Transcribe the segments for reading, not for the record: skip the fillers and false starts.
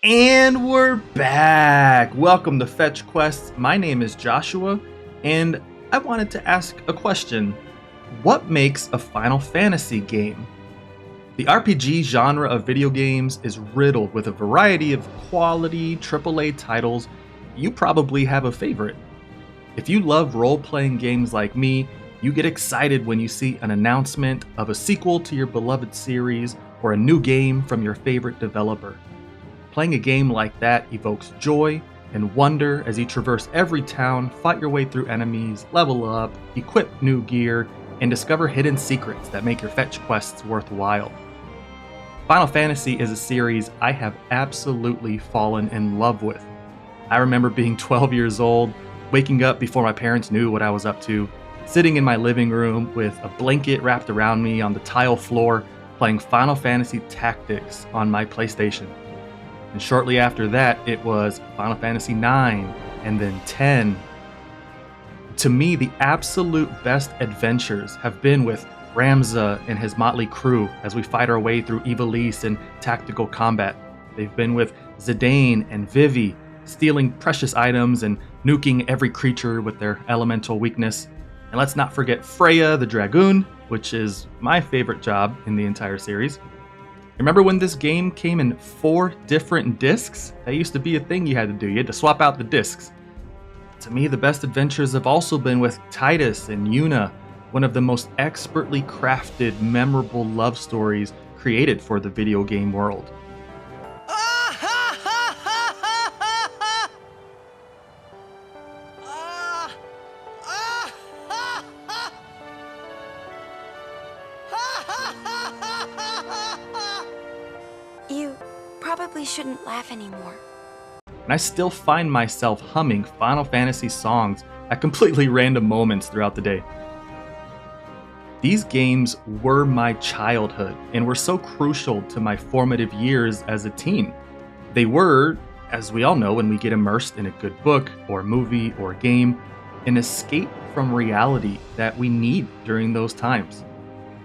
And we're back! Welcome to Fetch Quests. My name is Joshua, and I wanted to ask a question. What makes a Final Fantasy game? The RPG genre of video games is riddled with a variety of quality AAA titles. You probably have a favorite. If you love role-playing games like me, you get excited when you see an announcement of a sequel to your beloved series or a new game from your favorite developer. Playing a game like that evokes joy and wonder as you traverse every town, fight your way through enemies, level up, equip new gear, and discover hidden secrets that make your fetch quests worthwhile. Final Fantasy is a series I have absolutely fallen in love with. I remember being 12 years old, waking up before my parents knew what I was up to, sitting in my living room with a blanket wrapped around me on the tile floor, playing Final Fantasy Tactics on my PlayStation. And shortly after that, it was Final Fantasy IX, and then 10. To me, the absolute best adventures have been with Ramza and his motley crew as we fight our way through Ivalice and tactical combat. They've been with Zidane and Vivi, stealing precious items and nuking every creature with their elemental weakness. And let's not forget Freya the Dragoon, which is my favorite job in the entire series. Remember when this game came in 4 different discs? That used to be a thing you had to do. You had to swap out the discs. To me, the best adventures have also been with Titus and Yuna, one of the most expertly crafted, memorable love stories created for the video game world. You probably shouldn't laugh anymore. And I still find myself humming Final Fantasy songs at completely random moments throughout the day. These games were my childhood and were so crucial to my formative years as a teen. They were, as we all know when we get immersed in a good book or movie or game, an escape from reality that we need during those times.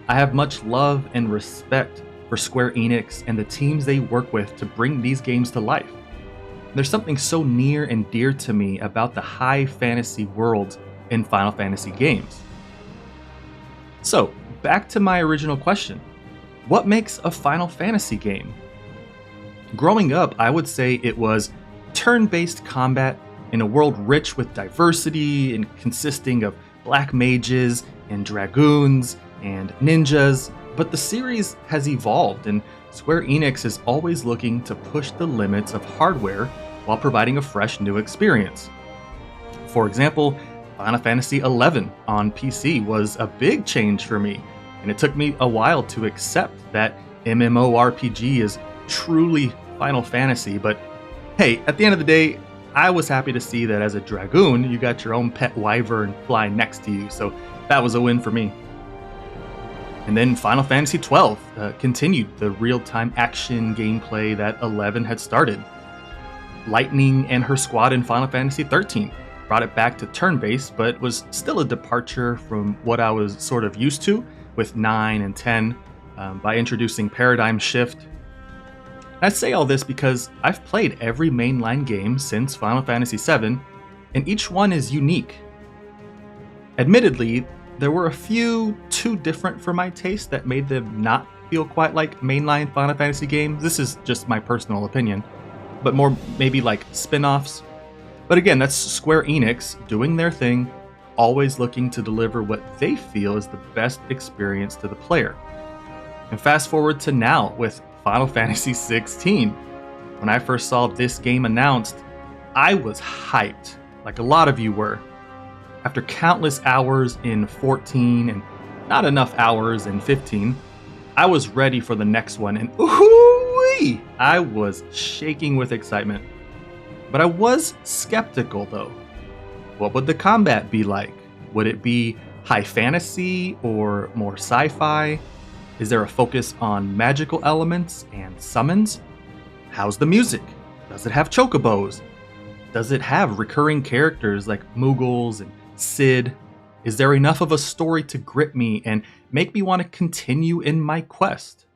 I have much love and respect for Square Enix and the teams they work with to bring these games to life. There's something so near and dear to me about the high fantasy worlds in Final Fantasy games. So, back to my original question. What makes a Final Fantasy game? Growing up, I would say it was turn-based combat in a world rich with diversity and consisting of black mages and dragoons and ninjas. But the series has evolved, and Square Enix is always looking to push the limits of hardware while providing a fresh new experience. For example, Final Fantasy XI on PC was a big change for me, and it took me a while to accept that MMORPG is truly Final Fantasy, but hey, at the end of the day, I was happy to see that as a dragoon, you got your own pet wyvern flying next to you, so that was a win for me. And then Final Fantasy XII continued the real-time action gameplay that 11 had started. Lightning and her squad in Final Fantasy XIII brought it back to turn-based, but was still a departure from what I was sort of used to with 9 and 10 by introducing Paradigm Shift. And I say all this because I've played every mainline game since Final Fantasy VII, and each one is unique. Admittedly, there were a few too different for my taste that made them not feel quite like mainline Final Fantasy games. This is just my personal opinion, but more maybe like spin-offs. But again, that's Square Enix doing their thing, always looking to deliver what they feel is the best experience to the player. And fast forward to now with Final Fantasy XVI. When I first saw this game announced, I was hyped, like a lot of you were. After countless hours in 14 and not enough hours in 15, I was ready for the next one, and ooh-wee! I was shaking with excitement. But I was skeptical though. What would the combat be like? Would it be high fantasy or more sci-fi? Is there a focus on magical elements and summons? How's the music? Does it have chocobos? Does it have recurring characters like Moogles and Cid? Is there enough of a story to grip me and make me want to continue in my quest?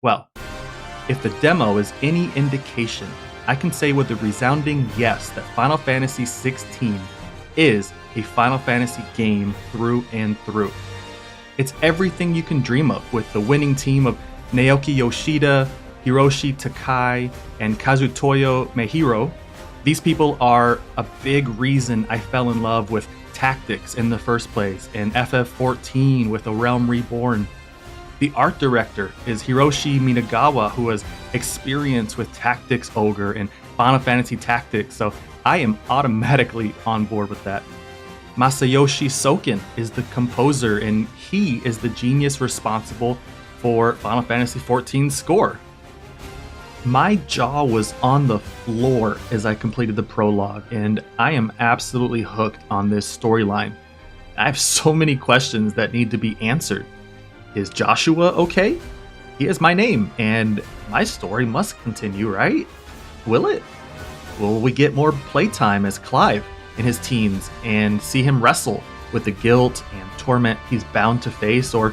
Well, if the demo is any indication, I can say with a resounding yes that Final Fantasy XVI is a Final Fantasy game through and through. It's everything you can dream of with the winning team of Naoki Yoshida, Hiroshi Takai, and Kazutoyo Mehiro. These people are a big reason I fell in love with Tactics in the first place, and FF14 with A Realm Reborn. The art director is Hiroshi Minagawa, who has experience with Tactics Ogre and Final Fantasy Tactics, so I am automatically on board with that. Masayoshi Soken is the composer, and he is the genius responsible for Final Fantasy XIV's score. My jaw was on the floor as I completed the prologue, and I am absolutely hooked on this storyline. I have so many questions that need to be answered. Is Joshua okay? He is my name, and my story must continue, right? Will it? Will we get more playtime as Clive in his teens and see him wrestle with the guilt and torment he's bound to face, or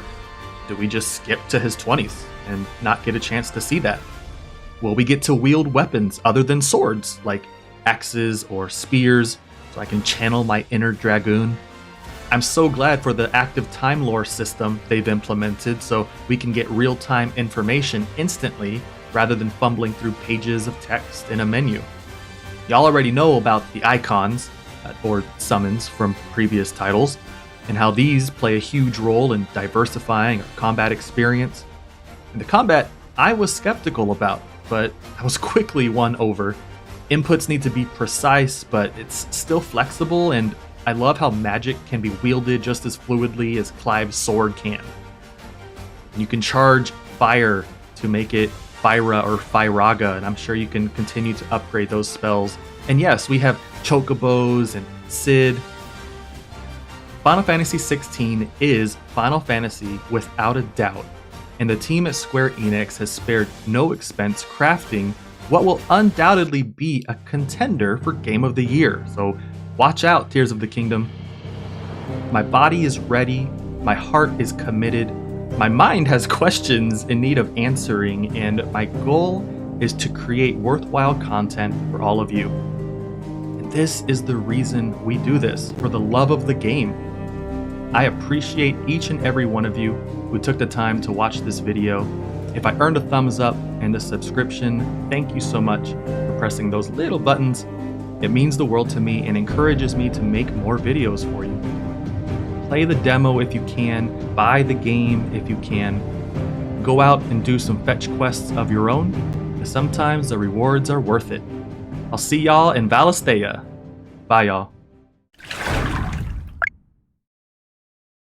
do we just skip to his 20s and not get a chance to see that? Will we get to wield weapons other than swords, like axes or spears, so I can channel my inner dragoon? I'm so glad for the active time lore system they've implemented so we can get real-time information instantly rather than fumbling through pages of text in a menu. Y'all already know about the icons, or summons from previous titles, and how these play a huge role in diversifying our combat experience. And the combat I was skeptical about, but I was quickly won over. Inputs need to be precise, but it's still flexible, and I love how magic can be wielded just as fluidly as Clive's sword can. You can charge fire to make it Fyra or Fyraga, and I'm sure you can continue to upgrade those spells. And yes, we have Chocobos and Cid. Final Fantasy XVI is Final Fantasy without a doubt, and the team at Square Enix has spared no expense crafting what will undoubtedly be a contender for Game of the Year, so watch out, Tears of the Kingdom. My body is ready, my heart is committed, my mind has questions in need of answering, and my goal is to create worthwhile content for all of you. And this is the reason we do this, for the love of the game. I appreciate each and every one of you who took the time to watch this video. If I earned a thumbs up and a subscription, thank you so much for pressing those little buttons. It means the world to me and encourages me to make more videos for you. Play the demo if you can, buy the game if you can, go out and do some fetch quests of your own, because sometimes the rewards are worth it. I'll see y'all in Valisthea. Bye y'all.